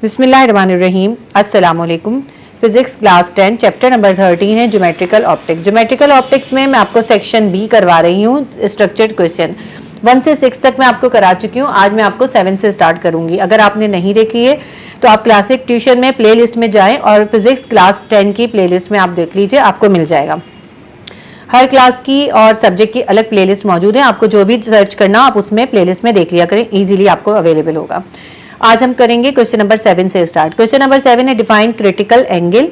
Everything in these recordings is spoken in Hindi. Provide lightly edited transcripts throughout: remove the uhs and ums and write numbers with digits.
बिस्मिल्लाहिर्रहमानिर्रहीम। अस्सलाम वालेकुम। फिजिक्स क्लास 10 चैप्टर नंबर 13 है ज्योमेट्रिकल ऑप्टिक्स। ज्योमेट्रिकल ऑप्टिक्स में मैं आपको सेक्शन बी करवा रही हूँ। स्ट्रक्चर्ड क्वेश्चन 1 से 6 तक मैं आपको करा चुकी हूँ। आज मैं आपको 7 से स्टार्ट करूंगी। अगर आपने नहीं देखी है तो आप क्लासिक ट्यूशन में प्लेलिस्ट में जाएं और फिजिक्स क्लास 10 की प्लेलिस्ट में आप देख लीजिए, आपको मिल जाएगा। हर क्लास की और सब्जेक्ट की अलग प्लेलिस्ट मौजूद है। आपको जो भी सर्च करना आप उसमें प्लेलिस्ट में देख लिया करें, इजीली आपको अवेलेबल होगा। आज हम करेंगे क्वेश्चन नंबर 7 से स्टार्ट। क्वेश्चन नंबर 7 है डिफाइन क्रिटिकल एंगल।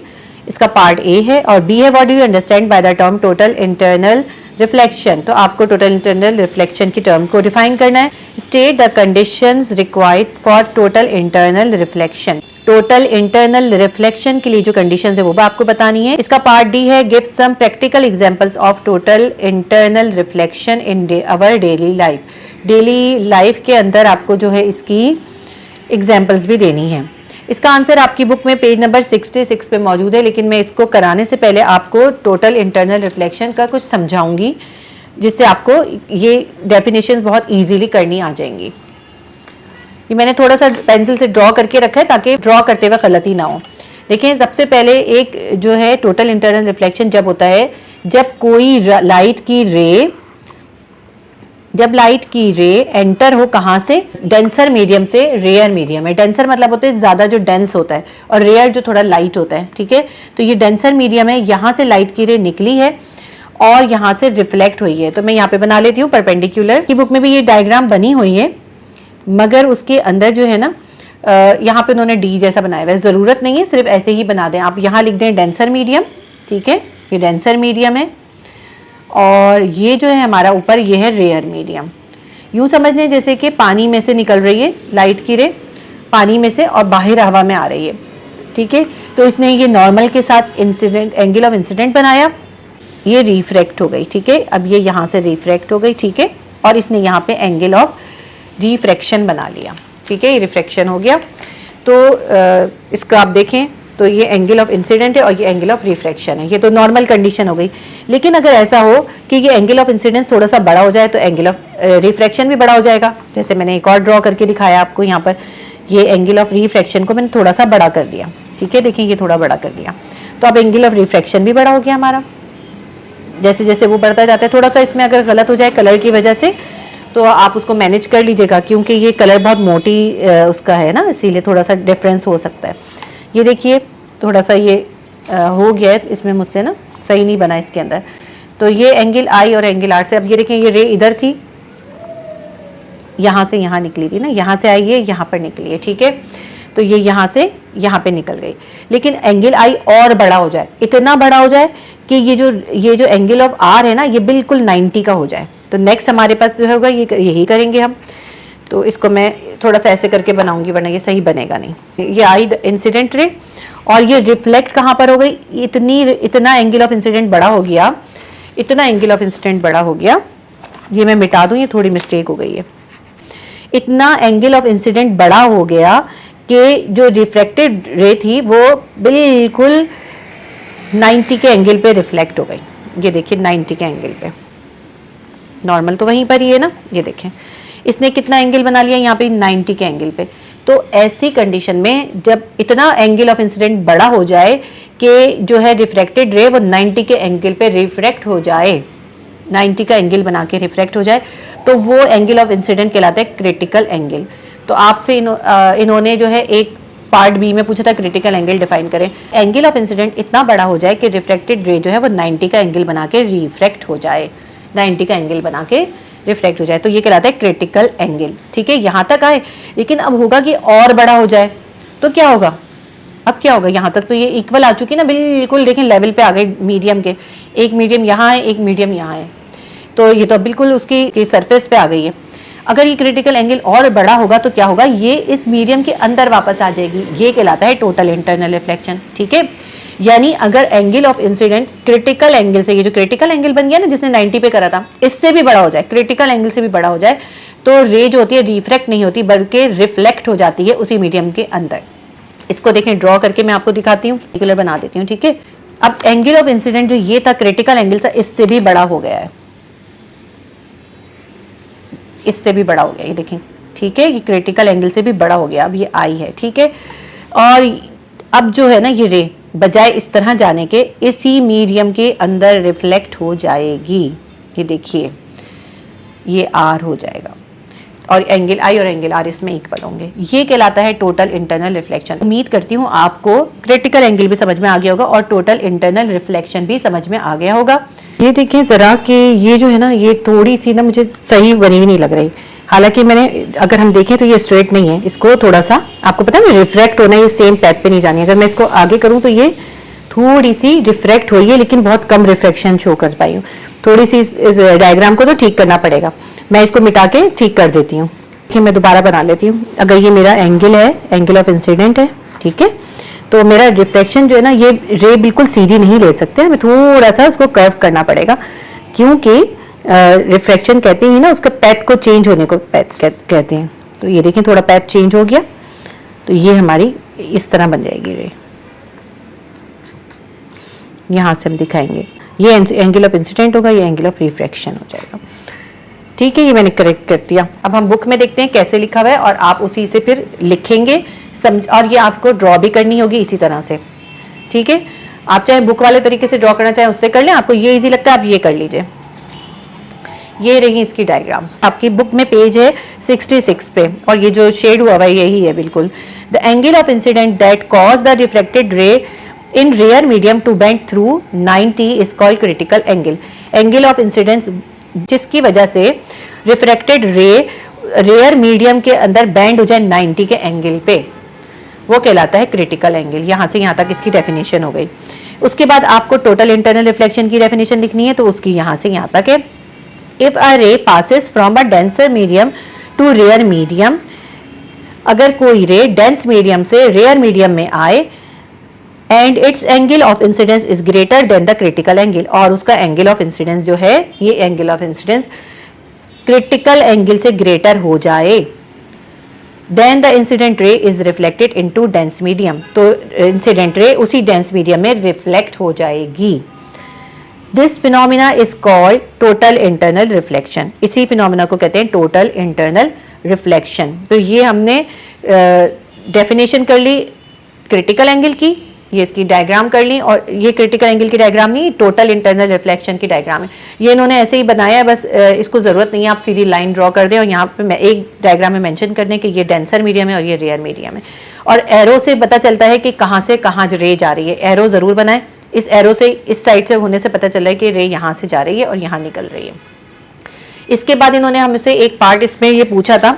इसका पार्ट ए है और बी है what do you understand by the term total internal reflection. तो आपको टोटल इंटरनल रिफ्लेक्शन की टर्म को डिफाइन करना है। State the conditions required for total internal reflection. Total internal reflection के लिए जो कंडीशंस है वो भी आपको बतानी है। इसका पार्ट डी है give some practical examples of total internal reflection in our daily life. Daily life के अंदर आपको जो है इसकी एग्जाम्पल्स भी देनी है। इसका आंसर आपकी बुक में पेज नंबर 66 पे मौजूद है, लेकिन मैं इसको कराने से पहले आपको टोटल इंटरनल रिफ्लेक्शन का कुछ समझाऊंगी, जिससे आपको ये डेफिनेशंस बहुत इजीली करनी आ जाएंगी। ये मैंने थोड़ा सा पेंसिल से ड्रॉ करके रखा है ताकि ड्रॉ करते हुए गलती ना हो। देखिए, सबसे पहले एक जो है टोटल इंटरनल रिफ्लेक्शन जब होता है जब कोई लाइट की रे एंटर हो, कहाँ से? डेंसर मीडियम से रेयर मीडियम में। डेंसर मतलब होता है ज्यादा जो डेंस होता है, और रेयर जो थोड़ा लाइट होता है। ठीक है, तो ये डेंसर मीडियम है, यहाँ से लाइट की रे निकली है और यहाँ से रिफ्लेक्ट हुई है। तो मैं यहाँ पे बना लेती हूँ परपेंडिकुलर। की बुक में भी ये डायग्राम बनी हुई है, मगर उसके अंदर जो है ना यहाँ पे उन्होंने डी जैसा बनाया हुआ है। जरूरत नहीं है, सिर्फ ऐसे ही बना दें। आप यहाँ लिख दें डेंसर मीडियम। ठीक है, ये डेंसर मीडियम है और ये जो है हमारा ऊपर ये है रेयर मीडियम। यूँ समझ लें जैसे कि पानी में से निकल रही है लाइट की रे, पानी में से, और बाहर हवा में आ रही है। ठीक है, तो इसने ये नॉर्मल के साथ इंसिडेंट एंगल ऑफ इंसिडेंट बनाया, ये रिफ्रैक्ट हो गई। ठीक है, अब ये यहाँ से रिफ्रैक्ट हो गई। ठीक है, और इसने यहाँ पे एंगल ऑफ रिफ्रैक्शन बना लिया। ठीक है, ये रिफ्रैक्शन हो गया। तो इसको आप देखें तो ये एंगल ऑफ इंसिडेंट है और ये एंगल ऑफ रिफ्रैक्शन है। ये तो नॉर्मल कंडीशन हो गई। लेकिन अगर ऐसा हो कि ये एंगल ऑफ इंसिडेंस थोड़ा सा बड़ा हो जाए तो एंगल ऑफ रिफ्रैक्शन भी बड़ा हो जाएगा। जैसे मैंने एक और ड्रॉ करके दिखाया आपको यहाँ पर, ये एंगल ऑफ रिफ्रैक्शन को मैंने थोड़ा सा बड़ा कर दिया। ठीक है, देखिए ये थोड़ा बड़ा कर दिया, तो अब एंगल ऑफ रिफ्रैक्शन भी बड़ा हो गया हमारा। जैसे जैसे वो बढ़ता जाता है, थोड़ा सा इसमें अगर गलत हो जाए कलर की वजह से तो आप उसको मैनेज कर लीजिएगा, क्योंकि ये कलर बहुत मोटी उसका है ना, इसीलिए थोड़ा सा डिफरेंस हो सकता है। ये देखिए थोड़ा सा ये हो गया है इसमें मुझसे ना, सही नहीं बना इसके अंदर। तो ये एंगल आई और एंगल आर से, अब ये देखें ये रे इधर थी, यहाँ से यहाँ निकली थी ना, यहाँ से आई है यहाँ पर निकली है। ठीक है, तो ये यहाँ से यहाँ पे निकल गई। लेकिन एंगल आई और बड़ा हो जाए, इतना बड़ा हो जाए कि ये जो एंगल ऑफ आर है ना, ये बिल्कुल 90 का हो जाए। तो नेक्स्ट हमारे पास जो होगा ये यही करेंगे हम। तो इसको मैं थोड़ा सा ऐसे करके बनाऊंगी, वरना ये सही बनेगा नहीं। ये आई इंसिडेंट रे और ये रिफ्लेक्ट कहाँ पर हो गई? इतना एंगल ऑफ इंसिडेंट बड़ा हो गया, इतना एंगल ऑफ इंसिडेंट बड़ा हो गया। ये मैं मिटा दूं, ये थोड़ी मिस्टेक हो गई है। इतना एंगल ऑफ इंसिडेंट बड़ा हो गया कि जो रिफ्लेक्टेड रे थी वो बिल्कुल 90 के एंगल पे रिफ्लेक्ट हो गई। ये देखिए 90 के एंगल पे, नॉर्मल तो वहीं पर ही है ना। ये देखें इसने कितना एंगल बना लिया यहाँ पे, 90 के एंगल पे। तो ऐसी कंडीशन में जब इतना एंगल ऑफ इंसिडेंट बड़ा हो जाए कि जो है रिफ्रैक्टेड रे वो 90 के एंगल पे रिफ्रैक्ट हो जाए, 90 का एंगल बना के रिफ्रैक्ट हो जाए, तो वो एंगल ऑफ इंसिडेंट कहलाता है क्रिटिकल एंगल। तो आपसे इन्होंने जो है एक पार्ट बी में पूछा था क्रिटिकल एंगल डिफाइन करें। एंगल ऑफ इंसिडेंट इतना बड़ा हो जाए कि रिफ्रैक्टेड रे जो है वो 90 का एंगल बना के रिफ्रैक्ट हो जाए, 90 का एंगल बना के रिफ्लेक्ट हो जाए, तो ये कहलाता है क्रिटिकल एंगल। ठीक है, यहाँ तक आए। लेकिन अब होगा कि और बड़ा हो जाए तो क्या होगा? अब क्या होगा? यहाँ तक तो ये इक्वल आ चुकी ना, बिल्कुल देखें लेवल पे आ गए मीडियम के। एक मीडियम यहाँ है, एक मीडियम यहाँ है, तो ये तो बिल्कुल उसकी सरफेस पे आ गई है। अगर ये क्रिटिकल एंगल और बड़ा होगा तो क्या होगा? ये इस मीडियम के अंदर वापस आ जाएगी। ये कहलाता है टोटल इंटरनल रिफ्लेक्शन। ठीक है, यानी अगर angle of incident critical angle से, ये जो क्रिटिकल एंगल बन गया ना जिसने 90 पे करा था, इससे भी बड़ा हो जाए, क्रिटिकल एंगल से भी बड़ा हो जाए, तो रे जो होती है रिफ्रैक्ट नहीं होती बल्कि रिफ्लेक्ट हो जाती है उसी मीडियम के अंदर। इसको देखें, ड्रॉ करके मैं आपको दिखाती हूँ, पर्टिकुलर बना देती हूँ। ठीक है, अब एंगल ऑफ इंसिडेंट जो ये था क्रिटिकल एंगल था, इससे भी बड़ा हो गया है, इससे भी बड़ा हो गया। ये देखें, ठीक है, ये क्रिटिकल एंगल से भी बड़ा हो गया। अब ये आई है। ठीक है, और अब जो है ना ये रे बजाय इस तरह जाने के इसी मीडियम के अंदर रिफ्लेक्ट हो जाएगी। ये देखिए ये आर हो जाएगा और एंगल आई और एंगल आर इसमें इक्वल होंगे। ये कहलाता है टोटल इंटरनल रिफ्लेक्शन। उम्मीद करती हूँ आपको क्रिटिकल एंगल भी समझ में आ गया होगा और टोटल इंटरनल रिफ्लेक्शन भी समझ में आ गया होगा। ये देखिए जरा कि ये जो है ना ये थोड़ी सी ना मुझे सही बनी हुई नहीं लग रही। हालांकि मैंने अगर हम देखें तो ये स्ट्रेट नहीं है, इसको थोड़ा सा आपको पता है ना रिफ्रैक्ट होना, ये सेम पैथ पे नहीं जानी। अगर मैं इसको आगे करूँ तो ये थोड़ी सी रिफ्रैक्ट हुई है लेकिन बहुत कम रिफ्लेक्शन शो कर पाई हूँ। थोड़ी सी इस डायग्राम को तो ठीक करना पड़ेगा। मैं इसको मिटा के ठीक कर देती हूँ कि मैं दोबारा बना लेती हूँ। अगर ये मेरा एंगल है, एंगल ऑफ इंसिडेंट है, ठीक है, तो मेरा रिफ्लेक्शन जो है ना ये रे बिल्कुल सीधी नहीं ले सकते, हमें थोड़ा सा उसको कर्व करना पड़ेगा क्योंकि रिफ्लेक्शन कहते ही ना उसका पैथ को चेंज होने को पैथ कहते हैं। तो ये देखें थोड़ा पैथ चेंज हो गया तो ये हमारी इस तरह बन जाएगी रे। यहाँ से हम दिखाएंगे ये एंगल ऑफ इंसिडेंट होगा, ये एंगल ऑफ रिफ्रैक्शन हो जाएगा। ठीक है, ये मैंने करेक्ट कर दिया। अब हम बुक में देखते हैं कैसे लिखा हुआ है और आप उसी से फिर लिखेंगे समझ, और ये आपको ड्रॉ भी करनी होगी इसी तरह से। ठीक है, आप चाहे बुक वाले तरीके से ड्रॉ करना चाहें उससे कर लें, आपको ये इजी लगता है आप ये कर लीजिए। ये रही इसकी डायग्राम्स। आपकी बुक में पेज है 66 पे और ये जो शेड हुआ है यही है बिल्कुल। The angle of incident that cause the reflected ray in rare medium to bend through 90 is called critical angle. Angle of incidence जिसकी वजह से रिफ्रैक्टेड रे रेयर मीडियम के अंदर बैंड हो जाए 90 के एंगल पे, वो कहलाता है क्रिटिकल एंगल। यहाँ से यहाँ तक इसकी डेफिनेशन हो गई। उसके बाद आपको टोटल इंटरनल रिफ्लेक्शन की डेफिनेशन लिखनी है, तो उसकी यहाँ से यहाँ तक है। If a ray passes from a denser medium to rare medium, अगर कोई रे डेंस मीडियम से रेयर मीडियम में आए and its angle of incidence is greater than the critical angle, और उसका एंगल ऑफ इंसिडेंस जो है ये angle of incidence critical angle से ग्रेटर हो जाए, then the incident ray is reflected into dense medium, तो इंसिडेंट रे उसी डेंस मीडियम में रिफ्लेक्ट हो जाएगी। This phenomena is called total internal reflection. इसी फिनोमिना को कहते हैं टोटल इंटरनल रिफ्लेक्शन। तो ये हमने डेफिनेशन कर ली क्रिटिकल एंगल की, ये इसकी डायग्राम कर ली, और ये क्रिटिकल एंगल की डायग्राम नहीं, टोटल इंटरनल रिफ्लेक्शन की डायग्राम है। ये इन्होंने ऐसे ही बनाया है, बस इसको जरूरत नहीं है आप सीधी लाइन ड्रॉ कर दें और यहाँ पे मैं एक डायग्राम में मेंशन कर दें कि ये डेंसर मीडियम है और ये रेयर मीडियम है, और एरो से पता चलता है कि कहाँ से कहाँ रे जा रही है। एरो जरूर बनाए, इस एरो से इस साइड से होने से पता चल रहा है कि रे यहाँ से जा रही है और यहाँ निकल रही है। इसके बाद इन्होंने हमसे एक पार्ट इसमें ये पूछा था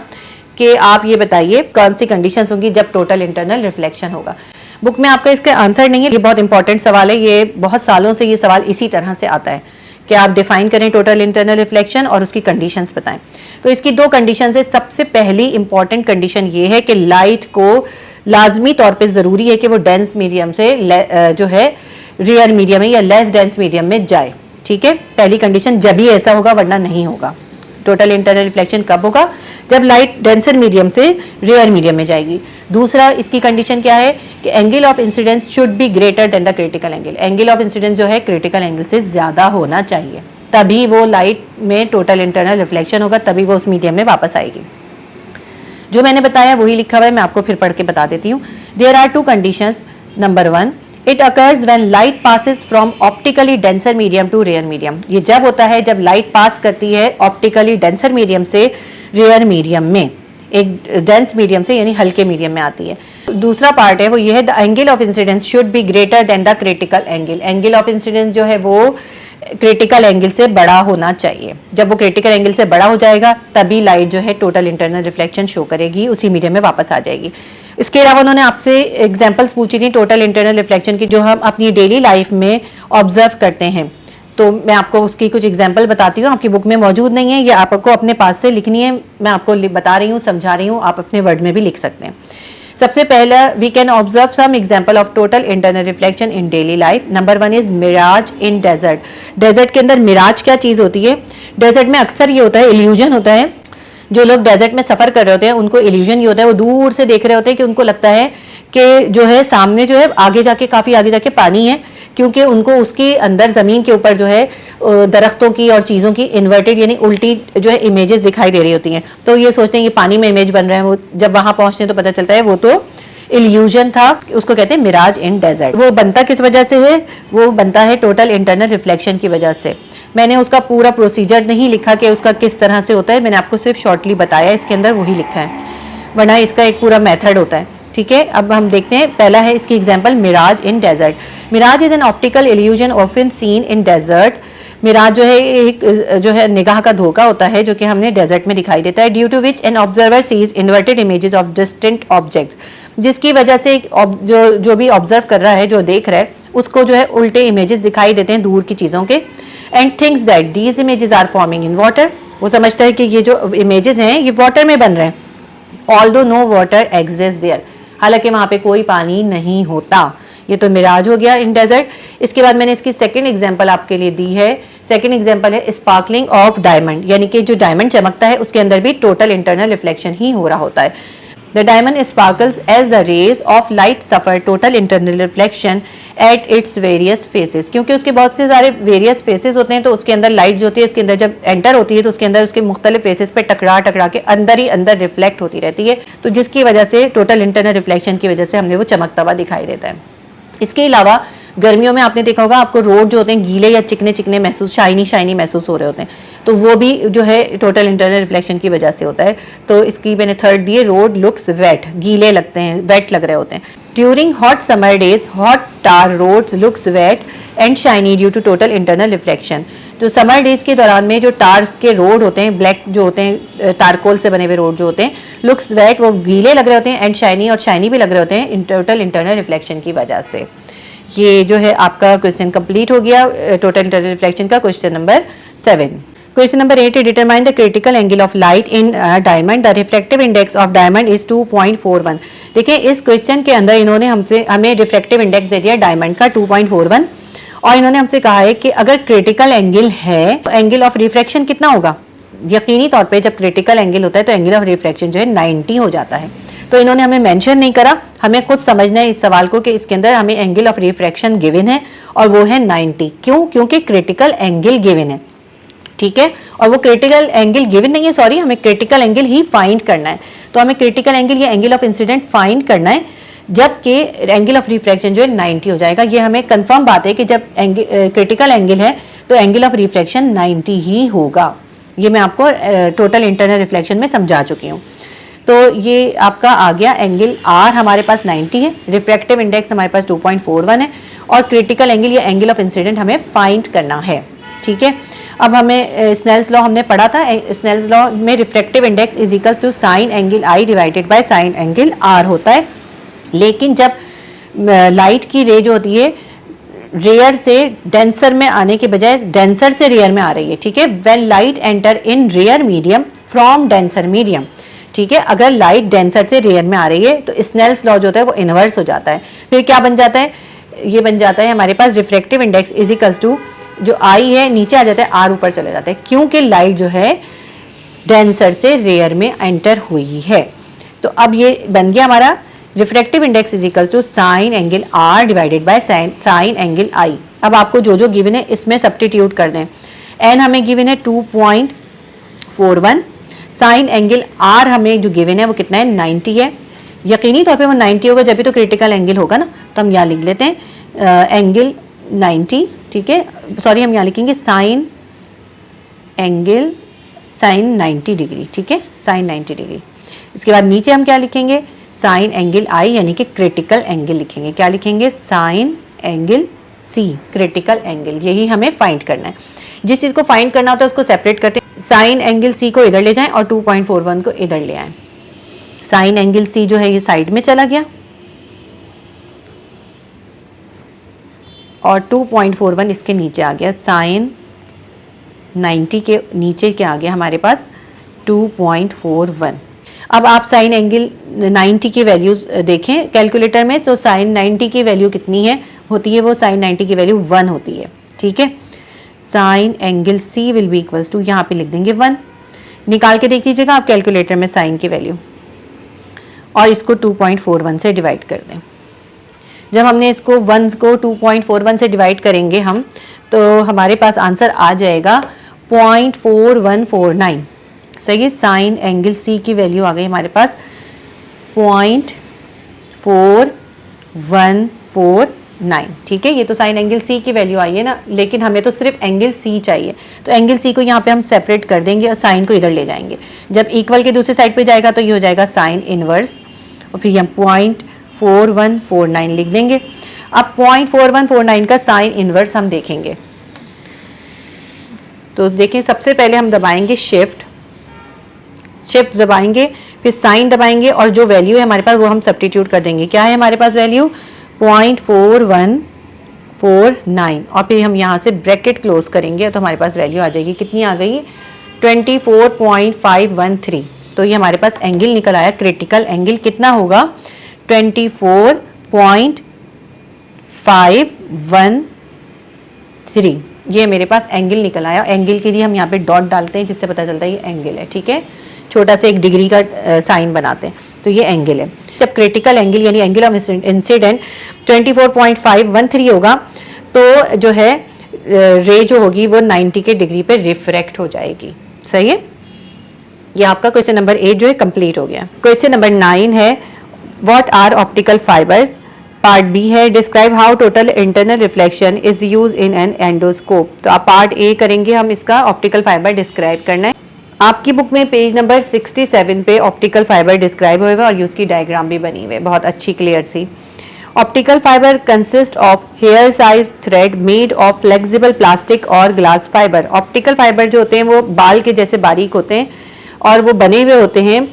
कि आप ये बताइए कौन सी कंडीशंस होंगी जब टोटल इंटरनल रिफ्लेक्शन होगा। बुक में आपका इसका आंसर नहीं है, ये बहुत इंपॉर्टेंट सवाल है, ये बहुत सालों से ये सवाल इसी तरह से आता है कि आप डिफाइन करें टोटल इंटरनल रिफ्लेक्शन और उसकी कंडीशंस बताएं। तो इसकी दो कंडीशंस है। सबसे पहली इंपॉर्टेंट कंडीशन ये है कि लाइट को लाजमी तौर पे ज़रूरी है कि वो डेंस मीडियम से जो है रेयर मीडियम में या लेस डेंस मीडियम में जाए। ठीक है, पहली कंडीशन, जब ही ऐसा होगा वरना नहीं होगा। टोटल इंटरनल रिफ्लेक्शन कब होगा? जब लाइट डेंसर मीडियम से रेयर मीडियम में जाएगी। दूसरा इसकी कंडीशन क्या है कि angle of incidence should be greater than the critical angle. Angle of incidence जो है क्रिटिकल एंगल से ज्यादा होना चाहिए, तभी वो लाइट में टोटल इंटरनल रिफ्लेक्शन होगा, तभी वो उस मीडियम में वापस आएगी। जो मैंने बताया वही लिखा हुआ है, मैं आपको फिर पढ़ के बता देती हूँ। There are two conditions. Number 1, it occurs when light passes from optically denser medium to rare medium. ये जब होता है जब लाइट पास करती है ऑप्टिकली डेंसर मीडियम से रेयर मीडियम में, एक डेंस मीडियम से यानी हल्के मीडियम में आती है। दूसरा पार्ट है वो ये है, the angle of incidence should be greater than the critical angle. Angle of incidence जो है वो क्रिटिकल एंगल से बड़ा होना चाहिए। जब वो क्रिटिकल एंगल से बड़ा हो जाएगा तभी लाइट जो है टोटल इंटरनल रिफ्लेक्शन शो करेगी, उसी मीडियम में वापस आ जाएगी। इसके अलावा उन्होंने आपसे एग्जांपल्स पूछी थी टोटल इंटरनल रिफ्लेक्शन की, जो हम अपनी डेली लाइफ में ऑब्जर्व करते हैं। तो मैं आपको उसकी कुछ एग्जांपल बताती हूँ, आपकी बुक में मौजूद नहीं है, ये आपको अपने पास से लिखनी है। मैं आपको बता रही हूँ, समझा रही हूँ, आप अपने वर्ड में भी लिख सकते हैं। सबसे पहला, we can observe some example of total internal reflection in daily life. Number 1 is mirage in desert. Desert के अंदर मिराज क्या चीज होती है? डेजर्ट में अक्सर ये होता है, इल्यूजन होता है। जो लोग डेजर्ट में सफर कर रहे होते हैं उनको इल्यूजन ये होता है, वो दूर से देख रहे होते हैं कि उनको लगता है कि जो है सामने जो है आगे जाके काफी आगे जाके पानी है, क्योंकि उनको उसके अंदर जमीन के ऊपर जो है दरख्तों की और चीजों की इन्वर्टेड यानी उल्टी जो है इमेजेस दिखाई दे रही होती हैं। तो ये सोचते हैं ये पानी में इमेज बन रहा है, वो जब वहां पहुंचते हैं तो पता चलता है वो तो इल्यूजन था, उसको कहते हैं मिराज इन डेजर्ट। वो बनता किस वजह से है? वो बनता है टोटल इंटरनल रिफ्लेक्शन की वजह से। मैंने उसका पूरा प्रोसीजर नहीं लिखा कि उसका किस तरह से होता है, मैंने आपको सिर्फ शॉर्टली बताया, इसके अंदर वही लिखा है, वरना इसका एक पूरा मेथड होता है। ठीक है, अब हम देखते हैं। पहला है इसकी example, mirage in desert. Mirage is an optical illusion often seen in desert. Mirage जो है एक जो है निगाह का धोखा होता है जो कि हमने डेजर्ट में दिखाई देता है। Due to which an observer sees inverted images of distant objects, जिसकी वजह से जो भी ऑब्जर्व कर रहा है, जो देख रहा है, उसको जो है उल्टे इमेजेस दिखाई देते हैं दूर की चीज़ों के। And thinks that these images are forming in water, वो समझता है कि ये जो इमेजेस हैं ये वाटर में बन रहे हैं। Although no water exist there, हालांकि वहाँ पे कोई पानी नहीं होता। ये तो मिराज हो गया इन डेजर्ट। इसके बाद मैंने इसकी सेकंड एग्जांपल आपके लिए दी है। सेकंड एग्जांपल है स्पार्कलिंग ऑफ डायमंड, यानी कि जो डायमंड चमकता है उसके अंदर भी टोटल इंटरनल रिफ्लेक्शन ही हो रहा होता है। The diamond sparkles as the rays of light suffer total internal reflection at its various faces, क्योंकि उसके बहुत से सारे वेरियस फेसेस होते हैं, तो उसके अंदर लाइट जो होती है उसके अंदर जब एंटर होती है तो उसके अंदर उसके मुख्तलिफ फेसेस पे टकरा टकरा के अंदर ही अंदर रिफ्लेक्ट होती रहती है, तो जिसकी वजह से टोटल इंटरनल रिफ्लेक्शन की वजह से हमने वो चमकता हुआ दिखाई देता है। इसके अलावा गर्मियों में आपने देखा होगा आपको रोड जो होते हैं गीले या चिकने चिकने महसूस, शाइनी शाइनी महसूस हो रहे होते हैं, तो वो भी जो है टोटल इंटरनल रिफ्लेक्शन की वजह से होता है। तो इसकी मैंने थर्ड दी है, रोड लुक्स वेट, गीले लगते हैं, वेट लग रहे होते हैं। During hot summer days hot tar roads looks wet and shiny due to total internal reflection. जो समर डेज के दौरान में जो टार के रोड होते हैं, ब्लैक जो होते हैं, टारकोल से बने हुए रोड जो होते हैं, लुक्स वेट, वो गीले लग रहे होते हैं, एंड शाइनी, और शाइनी भी लग रहे होते हैं इन टोटल इंटरनल रिफ्लेक्शन की वजह से। ये जो है आपका क्वेश्चन कंप्लीट हो गया टोटल इंटरनल रिफ्लेक्शन का, question number 7। Question number 8, determine the critical angle of light in diamond, the reflective index of diamond is 2.41। देखिए इस क्वेश्चन के अंदर इन्होंने हमें रिफ्लेक्टिव इंडेक्स दे दिया डायमंड का 2.41, और इन्होंने हमसे कहा है कि अगर क्रिटिकल एंगल है तो एंगल ऑफ रिफ्रैक्शन कितना होगा। यकीनी तौर पे जब क्रिटिकल एंगल होता है तो एंगल ऑफ रिफ्रैक्शन जो है 90 हो जाता है। तो इन्होंने हमें मेंशन नहीं करा, हमें खुद समझना है इस सवाल को कि इसके अंदर हमें एंगल ऑफ रिफ्रैक्शन गिवन है और वो है 90। क्यों? क्योंकि क्रिटिकल एंगल गिवन है, ठीक है, और वो क्रिटिकल एंगल गिवन नहीं है, सॉरी, हमें क्रिटिकल एंगल ही फाइंड करना है। तो हमें क्रिटिकल एंगल या एंगल ऑफ इंसिडेंट फाइंड करना है, जबकि एंगल ऑफ रिफ्रैक्शन जो है 90 हो जाएगा। ये हमें कंफर्म बात है कि जब क्रिटिकल एंगल है तो एंगल ऑफ रिफ्रैक्शन 90 ही होगा। ये मैं आपको टोटल इंटरनल रिफ्लेक्शन में समझा चुकी हूँ। तो ये आपका आ गया एंगल आर हमारे पास 90 है, रिफ्रैक्टिव इंडेक्स हमारे पास 2.41 है, और क्रिटिकल एंगल या एंगल ऑफ इंसिडेंट हमें फाइंड करना है, ठीक है। अब हमें स्नेल्स लॉ हमने पढ़ा था, स्नेल्स लॉ में refractive index is equals to sine angle I divided by sine angle R होता है। लेकिन जब लाइट की रे जो होती है रेयर से डेंसर में आने के बजाय डेंसर से रेयर में आ रही है, ठीक है, when light enter in rare medium from denser medium, ठीक है, अगर लाइट डेंसर से रेयर में आ रही है तो स्नेल्स लॉ जो होता है वो इनवर्स हो जाता है। फिर क्या बन जाता है? ये बन जाता है हमारे पास refractive index is equals to, जो आई है नीचे आ जाता है, आर ऊपर चले जाता है, क्योंकि लाइट जो है डेंसर से रेयर में एंटर हुई है। तो अब ये बन गया हमारा refractive index is equals to sine angle r divided by sine angle i. अब आपको जो जो गिवन है इसमें सब्स्टिट्यूट कर दें। एन हमें गिवन है 2.41, साइन एंगल आर हमें जो गिवन है वो कितना है 90 है। यकीनी तौर पे वो 90 होगा, जब भी तो क्रिटिकल एंगल होगा ना, तो हम यहाँ लिख लेते हैं एंगल 90, ठीक है, सॉरी हम यहाँ लिखेंगे साइन एंगल साइन 90 डिग्री, ठीक है, साइन 90 डिग्री। इसके बाद नीचे हम क्या लिखेंगे? साइन एंगल आई, यानी कि क्रिटिकल एंगल लिखेंगे। क्या लिखेंगे? Sine angle C, critical angle. यही हमें फाइंड करना है। जिस चीज़ को फाइंड करना होता है उसको सेपरेट करते हैं। साइन एंगल सी को इधर ले जाएं और 2.41 को इधर ले आएं। साइन एंगल सी जो है ये साइड में चला गया और 2.41 इसके नीचे आ गया। साइन 90 के नीचे क्या आ गया हमारे पास? 2.41। अब आप साइन एंगल 90 की वैल्यूज देखें कैलकुलेटर में, तो साइन 90 की वैल्यू कितनी है होती है? वो साइन 90 की वैल्यू 1 होती है, ठीक है। Sine angle C will be equals to, यहाँ पे लिख देंगे 1। निकाल के देख लीजिएगा आप कैलकुलेटर में साइन की वैल्यू, और इसको 2.41 से डिवाइड कर दें। जब हमने इसको 1 को 2.41 से डिवाइड करेंगे हम, तो हमारे पास आंसर आ जाएगा 0.4149। सही है, साइन एंगल सी की वैल्यू आ गई हमारे पास 0.4149, ठीक है। ये तो साइन एंगल सी की वैल्यू आई है ना, लेकिन हमें तो सिर्फ एंगल सी चाहिए, तो एंगल सी को यहाँ पे हम सेपरेट कर देंगे और साइन को इधर ले जाएंगे। जब इक्वल के दूसरे साइड पे जाएगा तो ये हो जाएगा साइन इनवर्स, और फिर हम 0.4149 लिख देंगे। अब 0.4149 का साइन इनवर्स हम देखेंगे, तो देखें सबसे पहले हम दबाएंगे शिफ्ट दबाएंगे, फिर साइन दबाएंगे और जो वैल्यू है हमारे पास वो हम सब्स्टिट्यूट कर देंगे। क्या है हमारे पास वैल्यू 0.4149, और फिर हम यहाँ से ब्रैकेट क्लोज करेंगे तो हमारे पास वैल्यू आ जाएगी, कितनी आ गई 24.513। तो ये हमारे पास एंगल निकल आया, क्रिटिकल एंगल कितना होगा 24.513, ये मेरे पास एंगल निकल आया। एंगल के लिए हम यहाँ पे डॉट डालते हैं जिससे पता चलता है ये एंगल है, ठीक है। छोटा सा एक डिग्री का साइन बनाते हैं, तो ये एंगल है। जब क्रिटिकल एंगल यानी एंगल ऑफ इंसिडेंट 24.513 होगा तो जो है रे जो होगी वो 90 के डिग्री पे रिफ्रैक्ट हो जाएगी, सही है। ये आपका क्वेश्चन नंबर 8 जो है कंप्लीट हो गया। क्वेश्चन नंबर 9 है what are optical fibres, part B है describe how total internal reflection is use in an endoscope. तो आप पार्ट ए करेंगे, हम इसका ऑप्टिकल फाइबर डिस्क्राइब करना है। आपकी बुक में पेज नंबर 67 पे ऑप्टिकल फाइबर डिस्क्राइब हुए और उसकी डायग्राम भी बनी हुई है, बहुत अच्छी क्लियर सी। Optical fibre consist of hair size thread made of flexible plastic और ग्लास फाइबर। ऑप्टिकल फाइबर जो होते हैं वो बाल के जैसे बारीक होते हैं और वो बने हुए होते हैं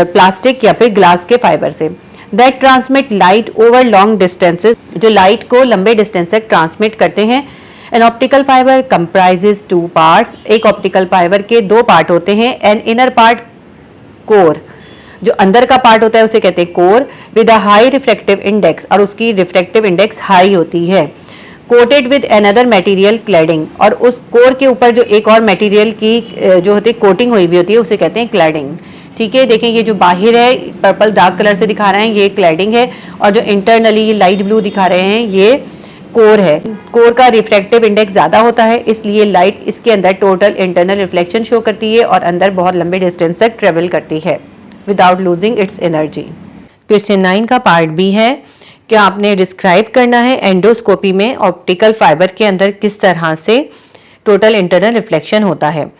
प्लास्टिक या फिर ग्लास के फाइबर से। That transmit light over long distances, जो लाइट को लंबे डिस्टेंस तक ट्रांसमिट करते हैं। An optical fibre comprises 2 parts, एक ऑप्टिकल फाइबर के 2 पार्ट होते हैं। एन इनर पार्ट कोर, जो अंदर का पार्ट होता है उसे कहते हैं core, with a high refractive index, और उसकी रिफ्रैक्टिव इंडेक्स हाई होती है। Coated with another material cladding, और उस कोर के ऊपर जो एक और मटेरियल की जो होती है कोटिंग हुई हुई होती है उसे कहते हैं क्लैडिंग, ठीक है। देखें ये जो बाहर है पर्पल डार्क कलर से दिखा रहे हैं ये क्लैडिंग है, और जो इंटरनली ये लाइट ब्लू दिखा रहे हैं ये कोर है। कोर का रिफ्रैक्टिव इंडेक्स ज्यादा होता है, इसलिए लाइट इसके अंदर टोटल इंटरनल रिफ्लेक्शन शो करती है और अंदर बहुत लंबे डिस्टेंस तक ट्रेवल करती है without losing its energy. Question 9 का पार्ट बी है कि आपने डिस्क्राइब करना है एंडोस्कोपी में ऑप्टिकल फाइबर के अंदर किस तरह से टोटल इंटरनल रिफ्लेक्शन होता है।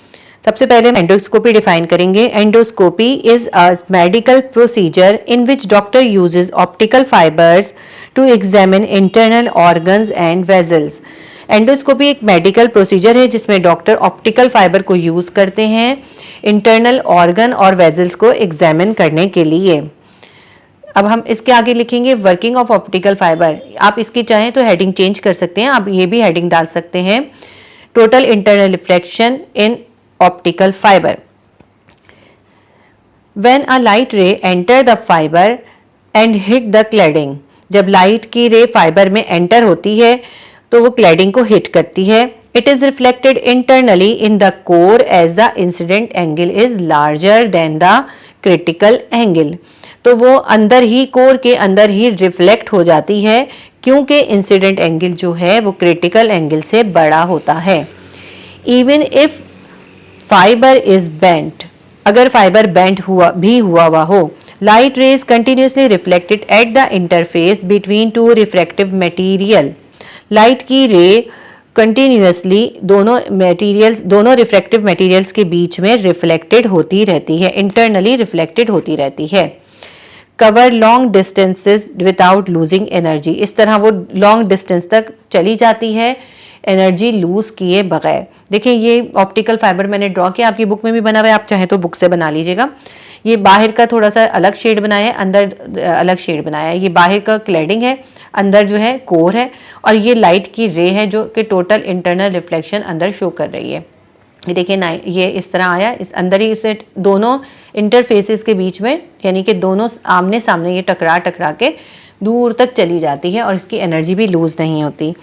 सबसे पहले हम एंडोस्कोपी डिफाइन करेंगे। Endoscopy is a medical procedure in which doctor uses optical fibres to examine internal organs and vessels. Endoscopy एक मेडिकल प्रोसीजर है जिसमें डॉक्टर ऑप्टिकल फाइबर को यूज करते हैं इंटरनल ऑर्गन और वेजल्स को एग्जामिन करने के लिए। अब हम इसके आगे लिखेंगे वर्किंग ऑफ ऑप्टिकल फाइबर। आप इसकी चाहें तो हेडिंग चेंज कर सकते हैं, आप ये भी हेडिंग डाल सकते हैं total internal reflection in optical fibre. When a light ray enter the fiber and hit the cladding, जब लाइट की रे फाइबर में एंटर होती है तो वो क्लैडिंग को हिट करती है। It is reflected internally in the core as the incident angle is larger than the critical angle. तो वो अंदर ही कोर के अंदर ही रिफ्लेक्ट हो जाती है क्योंकि इंसिडेंट एंगल जो है वो क्रिटिकल एंगल से बड़ा होता है। Even if fibre is bent, अगर फाइबर बेंट हुआ हो, light rays continuously reflected at the interface between two refractive material. Light की रे कंटिन्यूसली दोनों रिफ्रैक्टिव मटेरियल्स के बीच में रिफ्लेक्टेड होती रहती है, इंटरनली रिफ्लेक्टेड होती रहती है। Cover long distances without losing energy, इस तरह वो लॉन्ग डिस्टेंस तक चली जाती है एनर्जी लूज किए बगैर। देखिए ये ऑप्टिकल फाइबर मैंने ड्रॉ किया, आपकी बुक में भी बना हुआ है, आप चाहे तो बुक से बना लीजिएगा। ये बाहर का थोड़ा सा अलग शेड बनाया है, अंदर अलग शेड बनाया है। ये बाहर का क्लैडिंग है, अंदर जो है कोर है, और ये लाइट की रे है जो कि टोटल इंटरनल रिफ्लेक्शन अंदर शो कर रही है। ये देखिए ना, ये इस तरह आया, इस अंदर ही इसे दोनों इंटरफेसेस के बीच में यानी कि दोनों आमने सामने ये टकरा के दूर तक चली जाती है और इसकी एनर्जी भी लूज नहीं होती।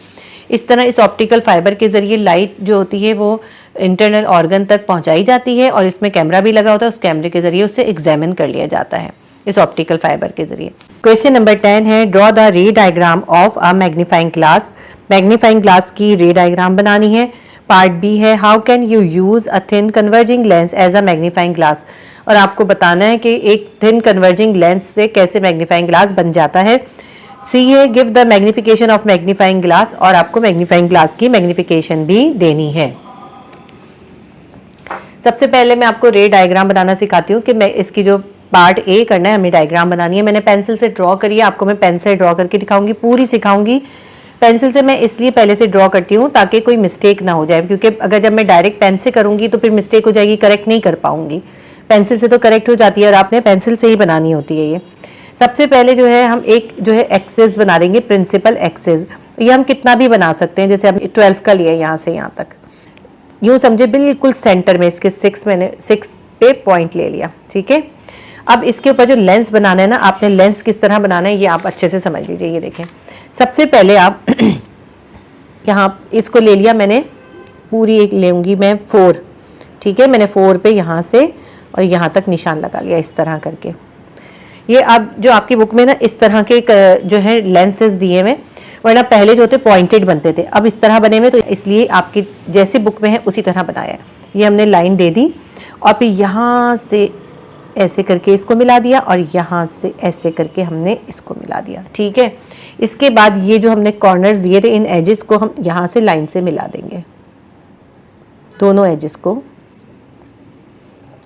इस तरह इस ऑप्टिकल फाइबर के जरिए लाइट जो होती है वो इंटरनल ऑर्गन तक पहुंचाई जाती है और इसमें कैमरा भी लगा होता है, उस कैमरे के जरिए उससे एग्जामिन कर लिया जाता है इस ऑप्टिकल फाइबर के जरिए। क्वेश्चन नंबर 10 है draw the ray diagram of a magnifying glass. Magnifying glass की रे डायग्राम बनानी है। पार्ट बी है how can you use a thin converging lens as a magnifying glass, और आपको बताना है कि एक थिन कन्वर्जिंग लेंस से कैसे मैग्नीफाइंग ग्लास बन जाता है। सी है give the magnification of magnifying glass, और आपको मैग्नीफाइंग ग्लास की मैग्निफिकेशन भी देनी है। सबसे पहले मैं आपको रे डायग्राम बनाना सिखाती हूँ कि मैं इसकी जो पार्ट ए करना है हमें डायग्राम बनानी है। मैंने पेंसिल से ड्रॉ करी है, आपको मैं पेन से ड्रॉ करके दिखाऊंगी, पूरी सिखाऊंगी। पेंसिल से मैं इसलिए पहले से ड्रॉ करती हूँ ताकि कोई मिस्टेक ना हो जाए, क्योंकि अगर जब मैं डायरेक्ट पेन से करूँगी तो फिर मिस्टेक हो जाएगी, करेक्ट नहीं कर पाऊंगी। पेंसिल से तो करेक्ट हो जाती है और आपने पेंसिल से ही बनानी होती है ये। सबसे पहले जो है हम एक जो है एक्सेस बना देंगे, प्रिंसिपल एक्सेस। ये हम कितना भी बना सकते हैं, जैसे हम 12 का लिया यहाँ से यहाँ तक, यूँ समझे बिल्कुल सेंटर में इसके 6 मैंने 6 पे पॉइंट ले लिया, ठीक है। अब इसके ऊपर जो लेंस बनाना है ना, आपने लेंस किस तरह बनाना है ये आप अच्छे से समझ लीजिए। ये देखें, सबसे पहले आप यहाँ इसको ले लिया मैंने, पूरी एक लेंगी मैं 4, ठीक है। मैंने 4 पे यहाँ से और यहाँ तक निशान लगा लिया इस तरह करके। ये अब जो आपकी बुक में ना इस तरह के जो है लेंसेज दिए हुए, वरना पहले जो होते पॉइंटेड बनते थे, अब इस तरह बने हुए, तो इसलिए आपकी जैसे बुक में है उसी तरह बनाया है। ये हमने लाइन दे दी और फिर यहाँ से ऐसे करके इसको मिला दिया और यहाँ से ऐसे करके हमने इसको मिला दिया, ठीक है। इसके बाद ये जो हमने कॉर्नर्स दिए थे, इन एजेस को हम यहाँ से लाइन से मिला देंगे, दोनों एजेस को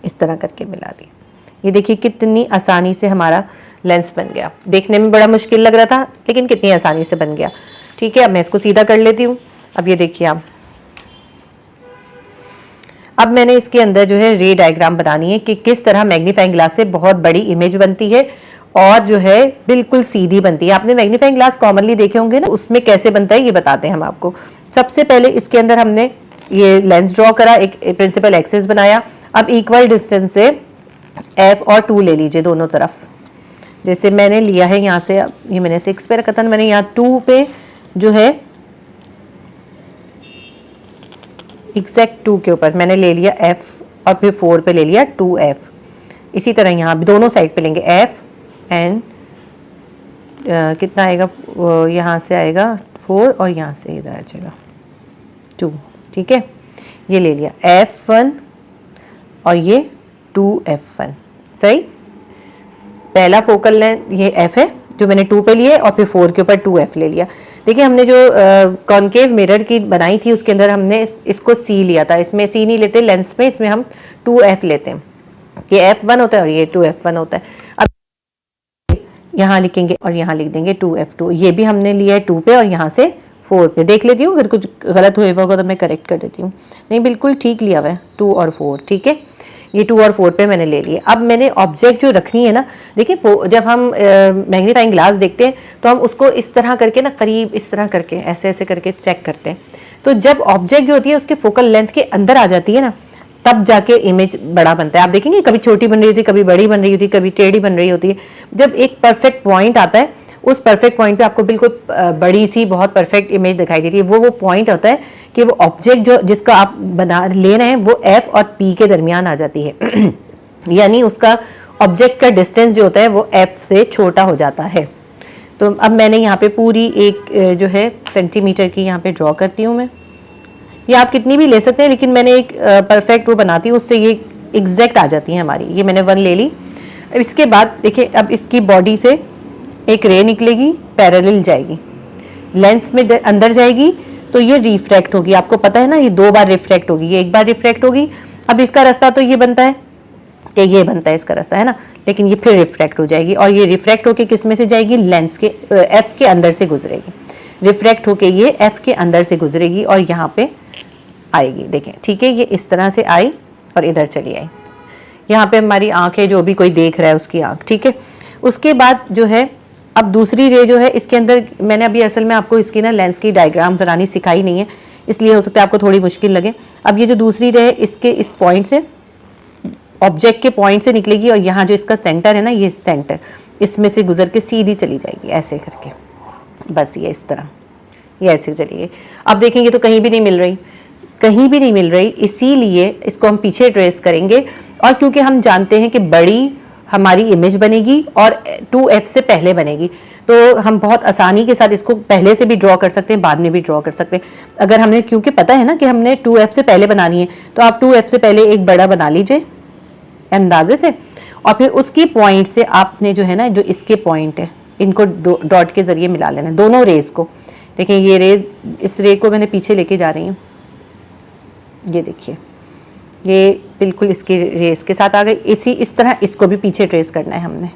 इस तरह करके मिला दिया। ये देखिए कितनी आसानी से हमारा लेंस बन गया। देखने में बड़ा मुश्किल लग रहा था लेकिन कितनी आसानी से बन गया, ठीक है। अब मैं इसको सीधा कर लेती हूँ। अब ये देखिए आप, अब मैंने इसके अंदर जो है रे डायग्राम बनानी है कि किस तरह मैग्नीफाइंग ग्लास से बहुत बड़ी इमेज बनती है और जो है बिल्कुल सीधी बनती है। आपने मैग्नीफाइंग ग्लास कॉमनली देखे होंगे ना, उसमें कैसे बनता है ये बताते हैं हम आपको। सबसे पहले इसके अंदर हमने ये लेंस ड्रॉ करा, एक प्रिंसिपल एक्सिस बनाया। अब इक्वल डिस्टेंस से F और 2 ले लीजिए दोनों तरफ। जैसे मैंने लिया है यहाँ से, ये मैंने 6 पे रखा था, मैंने यहाँ 2 पे जो है एग्जैक्ट 2 के ऊपर मैंने ले लिया F और फिर 4 पे ले लिया 2F। इसी तरह यहाँ दोनों साइड पे लेंगे F एंड कितना आएगा, यहाँ से आएगा 4 और यहाँ से इधर आ जाएगा 2, ठीक है। ये ले लिया F1 और ये 2F1, सही। पहला फोकल लेंथ ये F है जो मैंने 2 पे लिए और फिर 4 के ऊपर 2F ले लिया। देखिए हमने जो कॉन्केव मिरर की बनाई थी उसके अंदर हमने इसको C लिया था, इसमें C नहीं लेते लेंस में, इसमें हम 2F लेते हैं। ये F1 होता है और ये 2F1 होता है। अब यहाँ लिखेंगे और यहाँ लिख देंगे 2F2। ये भी हमने लिया है 2 पे और यहाँ से 4 पे। देख लेती हूँ अगर कुछ गलत हुआ होगा तो मैं करेक्ट कर देती हूँ। नहीं बिल्कुल ठीक लिया हुआ है, 2 और 4, ठीक है। ये 2 और 4 पे मैंने ले लिए। अब मैंने ऑब्जेक्ट जो रखनी है ना, देखिए जब हम मैग्नीफाइंग ग्लास देखते हैं तो हम उसको इस तरह करके ना करीब इस तरह करके ऐसे ऐसे करके चेक करते हैं। तो जब ऑब्जेक्ट जो होती है उसके फोकल लेंथ के अंदर आ जाती है ना, तब जाके इमेज बड़ा बनता है। आप देखेंगे कभी छोटी बन रही होती है, कभी बड़ी बन रही होती है, कभी टेढ़ी बन रही होती है। जब एक परफेक्ट पॉइंट आता है, उस परफेक्ट पॉइंट पे आपको बिल्कुल बड़ी सी बहुत परफेक्ट इमेज दिखाई देती है। वो पॉइंट होता है कि वो ऑब्जेक्ट जो जिसका आप बना ले रहे हैं वो F और P के दरमियान आ जाती है यानी उसका ऑब्जेक्ट का डिस्टेंस जो होता है वो F से छोटा हो जाता है। तो अब मैंने यहाँ पे पूरी एक जो है सेंटीमीटर की यहाँ पे ड्रॉ करती हूँ मैं। ये आप कितनी भी ले सकते हैं लेकिन मैंने एक परफेक्ट वो बनाती हूँ, उससे ये एग्जैक्ट आ जाती है हमारी। ये मैंने 1 ले ली। अब इसके बाद देखिए, अब इसकी बॉडी से एक रे निकलेगी, पैरेलल जाएगी, लेंस में अंदर जाएगी तो ये रिफ्रैक्ट होगी। आपको पता है ना, ये 2 बार रिफ्रैक्ट होगी, ये 1 बार रिफ्रैक्ट होगी। अब इसका रास्ता तो ये बनता है कि ये बनता है इसका रास्ता, है ना, लेकिन ये फिर रिफ्रैक्ट हो जाएगी और ये रिफ्रैक्ट होके किस में से जाएगी, लेंस के F के अंदर से गुजरेगी। रिफ्रैक्ट होके ये F के अंदर से गुजरेगी और यहाँ पे आएगी। देखें, ठीक है, ये इस तरह से आई और इधर चली आई। यहाँ पे हमारी आँख है, जो भी कोई देख रहा है उसकी आँख, ठीक है। उसके बाद जो है अब दूसरी रे जो है इसके अंदर, मैंने अभी असल में आपको इसकी ना लेंस की डायग्राम बनानी सिखाई नहीं है, इसलिए हो सकता है आपको थोड़ी मुश्किल लगे। अब ये जो दूसरी रे है इसके इस पॉइंट से, ऑब्जेक्ट के पॉइंट से निकलेगी और यहाँ जो इसका सेंटर है ना, ये सेंटर, इसमें से गुजर के सीधी चली जाएगी ऐसे करके, बस ये इस तरह, ये ऐसे चलिए। अब देखेंगे तो कहीं भी नहीं मिल रही, कहीं भी नहीं मिल रही, इसीलिए इसको हम पीछे ट्रेस करेंगे। और क्योंकि हम जानते हैं कि बड़ी हमारी इमेज बनेगी और 2f से पहले बनेगी। तो हम बहुत आसानी के साथ इसको पहले से भी ड्रॉ कर सकते हैं, बाद में भी ड्रॉ कर सकते हैं। अगर हमने, क्योंकि पता है ना कि हमने 2f से पहले बनानी है, तो आप 2f से पहले एक बड़ा बना लीजिए अंदाजे से, और फिर उसकी पॉइंट से आपने जो है ना, जो इसके पॉइंट है, इनको डॉट के जरिए मिला लेना, दोनों रेज को। देखिए ये रेज, इस रे को मैंने पीछे लेके जा रही हूँ, ये देखिए ये बिल्कुल इसके रेस के साथ आ गई। इस तरह इसको भी पीछे ट्रेस करना है हमने,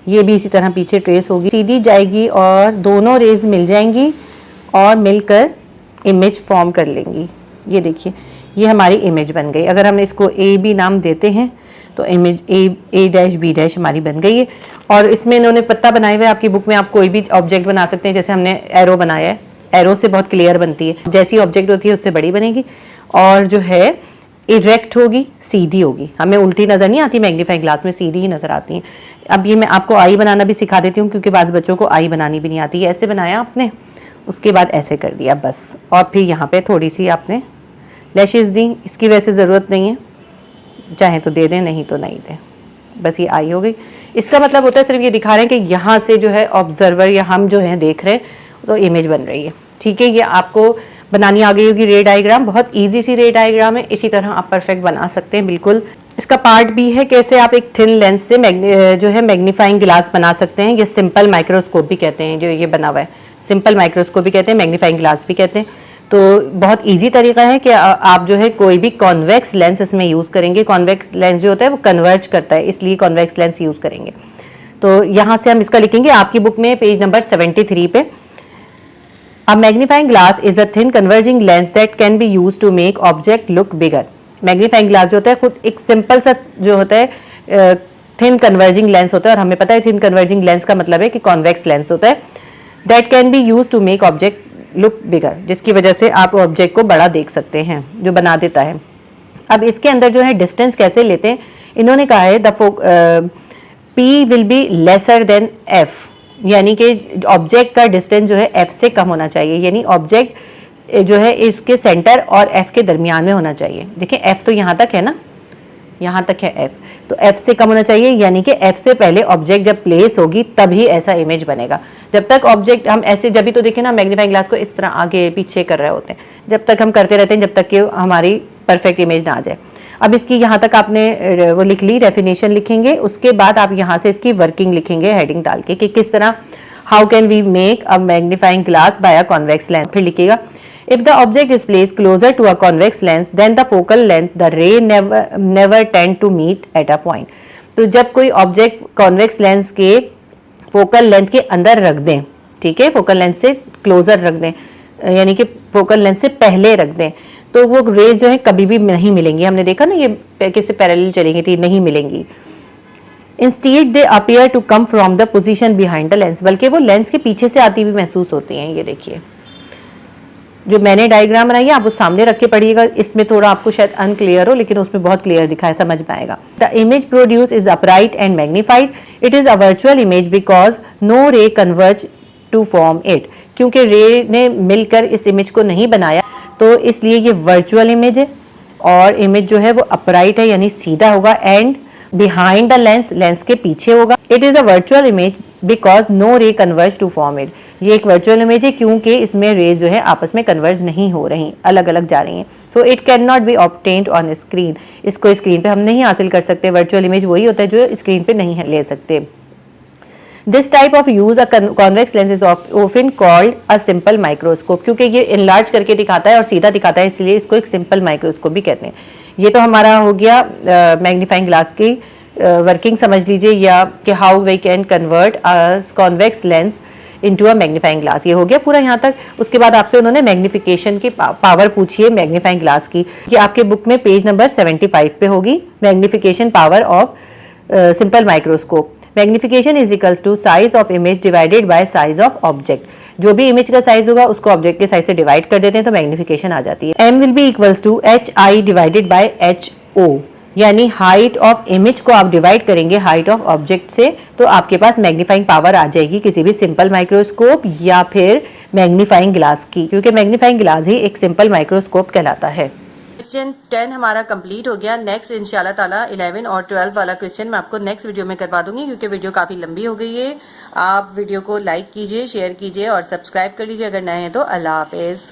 ये भी इसी तरह पीछे ट्रेस होगी, सीधी जाएगी और दोनों रेज मिल जाएंगी और मिलकर इमेज फॉर्म कर लेंगी। ये देखिए ये हमारी इमेज बन गई। अगर हमने इसको ए बी नाम देते हैं तो image A dash B dash हमारी बन गई है। और इसमें इन्होंने पत्ता बनाए हुए, आपकी बुक में आप कोई भी ऑब्जेक्ट बना सकते हैं। जैसे हमने एरो बनाया है, एरो से बहुत क्लियर बनती है, जैसी ऑब्जेक्ट होती है उससे बड़ी बनेगी और जो है इरेक्ट होगी, सीधी होगी। हमें उल्टी नज़र नहीं आती, मैग्नीफाइंग ग्लास में सीधी ही नज़र आती हैं। अब ये मैं आपको आई बनाना भी सिखा देती हूँ, क्योंकि बाज़ बच्चों को आई बनानी भी नहीं आती है। ऐसे बनाया आपने, उसके बाद ऐसे कर दिया बस, और फिर यहाँ पे थोड़ी सी आपने लैशेस दी। इसकी वैसे ज़रूरत नहीं है, चाहे तो दे दें, नहीं तो नहीं दें, बस ये आई हो गई। इसका मतलब होता है सिर्फ ये दिखा रहे हैं कि यहाँ से जो है ऑब्जर्वर या हम जो है देख रहे हैं, तो इमेज बन रही है। ठीक है, ये आपको बनानी आ गई होगी रे डायग्राम। बहुत इजी सी रे डायग्राम है, इसी तरह आप परफेक्ट बना सकते हैं बिल्कुल। इसका पार्ट भी है कैसे आप एक थिन लेंस से जो है मैग्नीफाइंग ग्लास बना सकते हैं। ये सिंपल माइक्रोस्कोप भी कहते हैं, जो ये बना हुआ है सिंपल माइक्रोस्कोप भी कहते हैं, मैग्नीफाइंग ग्लास भी कहते हैं। तो बहुत इजी तरीका है कि आप जो है कोई भी कॉन्वेक्स लेंस इसमें यूज़ करेंगे। कॉन्वेक्स लेंस जो होता है वो कन्वर्ज करता है, इसलिए कॉन्वेक्स लेंस यूज़ करेंगे। तो यहाँ से हम इसका लिखेंगे आपकी बुक में पेज नंबर 73 पे। A magnifying glass is a thin converging lens that can be used to make object look bigger. Magnifying glass जो होता है खुद एक सिंपल सा जो होता है थिन कन्वर्जिंग लेंस होता है, और हमें पता है थिन कन्वर्जिंग लेंस का मतलब है कि कॉन्वेक्स लेंस होता है। That can be use to make object look bigger, जिसकी वजह से आप ऑब्जेक्ट को बड़ा देख सकते हैं, जो बना देता है। अब इसके अंदर जो है डिस्टेंस कैसे लेते हैं, इन्होंने कहा है the P will be lesser than F, यानी कि ऑब्जेक्ट का डिस्टेंस जो है एफ से कम होना चाहिए। यानी ऑब्जेक्ट जो है इसके सेंटर और एफ के दरमियान में होना चाहिए। देखिए एफ तो यहाँ तक है ना, यहाँ तक है एफ, तो एफ से कम होना चाहिए। यानी कि एफ से पहले ऑब्जेक्ट जब प्लेस होगी तभी ऐसा इमेज बनेगा। जब तक ऑब्जेक्ट हम ऐसे, जब भी तो देखिए ना मैग्नीफाइंग ग्लास को इस तरह आगे पीछे कर रहे होते हैं, जब तक हम करते रहते हैं जब तक कि हमारी परफेक्ट इमेज ना आ जाए। अब इसकी यहाँ तक आपने वो लिख ली, डेफिनेशन लिखेंगे, उसके बाद आप यहाँ से इसकी वर्किंग लिखेंगे हेडिंग डाल के कि किस तरह, how can we make a magnifying glass by a convex lens. फिर लिखिएगा if the object is placed closer to a convex lens then the focal length the ray never tend to meet at a point. तो जब कोई ऑब्जेक्ट कॉन्वेक्स लेंस के फोकल लेंथ के अंदर रख दें, ठीक है, फोकल लेंथ से क्लोजर रख दें, यानी कि फोकल लेंथ से पहले रख दें, तो वो रेज जो है कभी भी नहीं मिलेंगी। हमने देखा ना ये किससे पैरेलल चलेंगी थी, नहीं मिलेंगी। Instead they appear to come from the position behind the lens, बल्कि वो लेंस के पीछे से आती हुई महसूस होती हैं। ये देखिए जो मैंने डायग्राम बनाई है आप वो सामने रख के पढ़िएगा, इसमें थोड़ा आपको शायद अनक्लियर हो लेकिन उसमें बहुत क्लियर दिखा है, समझ में आएगा। The image produce is upright and magnified, it is a virtual image because no ray converge to form it. क्योंकि रे ने मिलकर इस इमेज को नहीं बनाया तो इसलिए ये वर्चुअल इमेज है, और इमेज जो है वो अपराइट है यानी सीधा होगा, and behind the lens, lens के पीछे होगा। It is a virtual image because no ray converge to form it, ये एक वर्चुअल इमेज है क्योंकि इसमें रेज जो है आपस में कन्वर्ज नहीं हो रही, अलग अलग जा रही हैं। So it can not be obtained on screen, इसको स्क्रीन पे हम नहीं हासिल कर सकते। वर्चुअल इमेज वही होता है जो स्क्रीन पे नहीं ले सकते। This type of use a convex lens is often called a simple microscope, क्योंकि ये enlarge करके दिखाता है और सीधा दिखाता है, इसलिए इसको एक simple microscope भी कहते हैं। ये तो हमारा हो गया मैग्नीफाइंग ग्लास की वर्किंग समझ लीजिए, या कि how we can convert a convex lens into a magnifying glass, ये हो गया पूरा यहाँ तक। उसके बाद आपसे उन्होंने मैग्निफिकेशन की पावर पूछी है मैग्नीफाइंग ग्लास की, ये आपके बुक में पेज नंबर 75 पे होगी, magnification power of simple microscope. Magnification is equals to size of image divided by size of object, जो भी इमेज का साइज होगा उसको ऑब्जेक्ट के साइज से डिवाइड कर देते हैं तो मैग्निफिकेशन आ जाती है। m will be equals to hi divided by ho, यानी हाइट ऑफ इमेज को आप डिवाइड करेंगे हाइट ऑफ ऑब्जेक्ट से, तो आपके पास मैग्नीफाइंग पावर आ जाएगी किसी भी सिंपल माइक्रोस्कोप या फिर मैग्नीफाइंग ग्लास की, क्योंकि मैग्नीफाइंग ग्लास ही एक सिंपल माइक्रोस्कोप कहलाता है। क्वेश्चन 10 हमारा कंप्लीट हो गया। नेक्स्ट इंशाल्लाह ताला 11 और 12 वाला क्वेश्चन मैं आपको नेक्स्ट वीडियो में करवा दूंगी, क्योंकि वीडियो काफी लंबी हो गई है। आप वीडियो को लाइक कीजिए, शेयर कीजिए और सब्सक्राइब कर लीजिए अगर नए हैं तो। अल्लाह हाफिज।